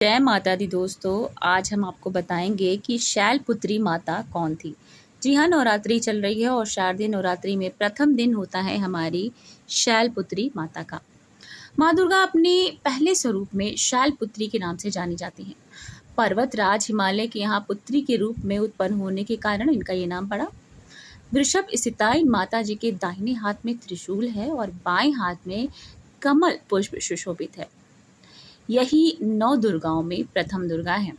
जय माता दी दोस्तों। आज हम आपको बताएंगे कि शैलपुत्री माता कौन थी। जी हाँ, नवरात्रि चल रही है और शारदीय नवरात्रि में प्रथम दिन होता है हमारी शैलपुत्री माता का। माँ दुर्गा अपने पहले स्वरूप में शैलपुत्री के नाम से जानी जाती हैं। पर्वतराज हिमालय के यहाँ पुत्री के रूप में उत्पन्न होने के कारण इनका ये नाम पड़ा। वृषभ स्थिता इन माता जी के दाहिने हाथ में त्रिशूल है और बाएं हाथ में कमल पुष्प सुशोभित है। यही 9 दुर्गाओं में प्रथम दुर्गा है।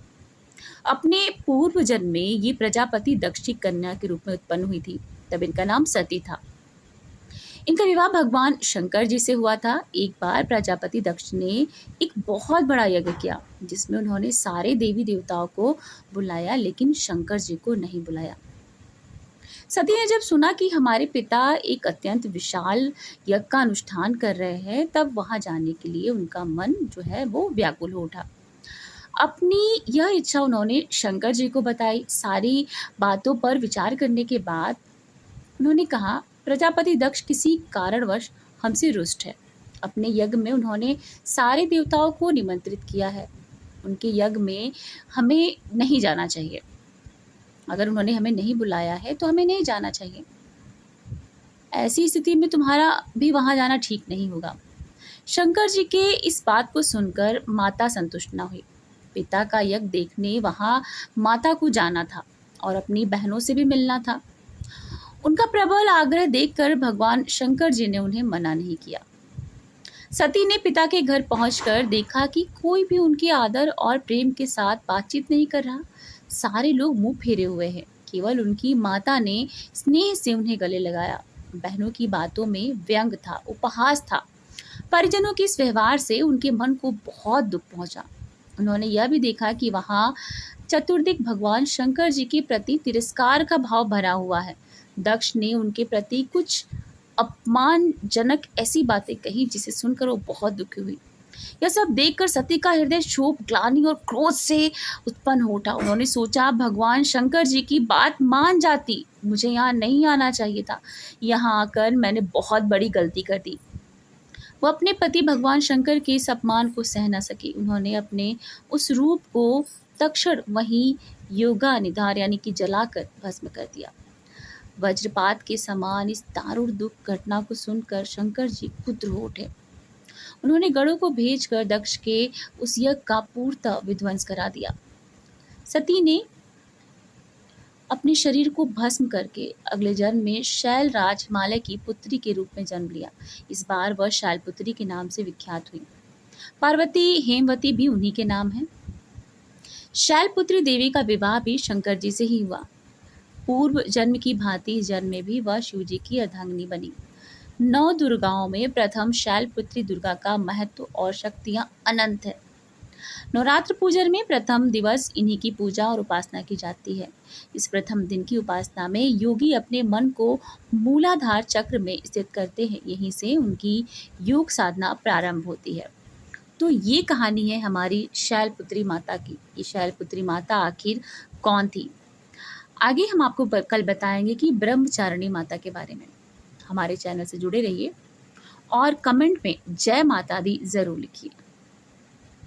अपने पूर्व जन्म में ये प्रजापति दक्ष की कन्या के रूप में उत्पन्न हुई थी, तब इनका नाम सती था। इनका विवाह भगवान शंकर जी से हुआ था। एक बार प्रजापति दक्ष ने एक बहुत बड़ा यज्ञ किया, जिसमें उन्होंने सारे देवी देवताओं को बुलाया, लेकिन शंकर जी को नहीं बुलाया। सती ने जब सुना कि हमारे पिता एक अत्यंत विशाल यज्ञ का अनुष्ठान कर रहे हैं, तब वहां जाने के लिए उनका मन जो है वो व्याकुल हो उठा। अपनी यह इच्छा उन्होंने शंकर जी को बताई। सारी बातों पर विचार करने के बाद उन्होंने कहा, प्रजापति दक्ष किसी कारणवश हमसे रुष्ट है। अपने यज्ञ में उन्होंने सारे देवताओं को निमंत्रित किया है। उनके यज्ञ में हमें नहीं जाना चाहिए। अगर उन्होंने हमें नहीं बुलाया है तो हमें नहीं जाना चाहिए। ऐसी स्थिति में तुम्हारा भी वहां जाना ठीक नहीं होगा। शंकर जी के इस बात को सुनकर माता संतुष्ट न हुई। पिता का यज्ञ देखने वहां माता को जाना था और अपनी बहनों से भी मिलना था। उनका प्रबल आग्रह देखकर भगवान शंकर जी ने उन्हें मना नहीं किया। सती ने पिता के घर पहुंचकर देखा कि कोई भी उनके आदर और प्रेम के साथ बातचीत नहीं कर रहा। सारे लोग मुंह फेरे हुए हैं। केवल उनकी माता ने स्नेह से उन्हें गले लगाया। बहनों की बातों में व्यंग था, उपहास था। परिजनों के इस व्यवहार से उनके मन को बहुत दुख पहुंचा। उन्होंने यह भी देखा कि वहां चतुर्दिक भगवान शंकर जी के प्रति तिरस्कार का भाव भरा हुआ है। दक्ष ने उनके प्रति कुछ अपमानजनक ऐसी बातें कही, जिसे सुनकर वो बहुत दुखी हुई। यह सब देखकर सती का हृदय क्षोभ, ग्लानि और क्रोध से उत्पन्न हो उठा। उन्होंने सोचा, भगवान शंकर जी की बात मान जाती, मुझे यहाँ नहीं आना चाहिए था। यहाँ आकर मैंने बहुत बड़ी गलती कर दी। वो अपने पति भगवान शंकर के इस अपमान को सह न सकी। उन्होंने अपने उस रूप को तत्क्षण वहीं योगा निधार यानी कि जलाकर भस्म कर दिया। वज्रपात के समान इस दारुण दुख घटना को सुनकर शंकर जी क्रुद्ध हो उठे। उन्होंने गढ़ों को भेजकर दक्ष के उस यज्ञ का पूर्णतः विध्वंस करा दिया। सती ने अपने शरीर को भस्म करके अगले जन्म में शैलराज हिमालय की पुत्री के रूप में जन्म लिया। इस बार वह शैलपुत्री के नाम से विख्यात हुई। पार्वती हेमवती भी उन्हीं के नाम है। शैलपुत्री देवी का विवाह भी शंकर जी से ही हुआ। पूर्व जन्म की भांति इस जन्म में भी वह शिव जी की अर्धांगिनी बनी। 9 दुर्गाओं में प्रथम शैलपुत्री दुर्गा का महत्व और शक्तियां अनंत है। नवरात्र पूजन में प्रथम दिवस इन्हीं की पूजा और उपासना की जाती है। इस प्रथम दिन की उपासना में योगी अपने मन को मूलाधार चक्र में स्थित करते हैं। यहीं से उनकी योग साधना प्रारंभ होती है। तो ये कहानी है हमारी शैलपुत्री माता की। ये शैलपुत्री माता आखिर कौन थी? आगे हम आपको कल बताएंगे कि ब्रह्मचारिणी माता के बारे में। हमारे चैनल से जुड़े रहिए और कमेंट में जय माता दी जरूर लिखिए।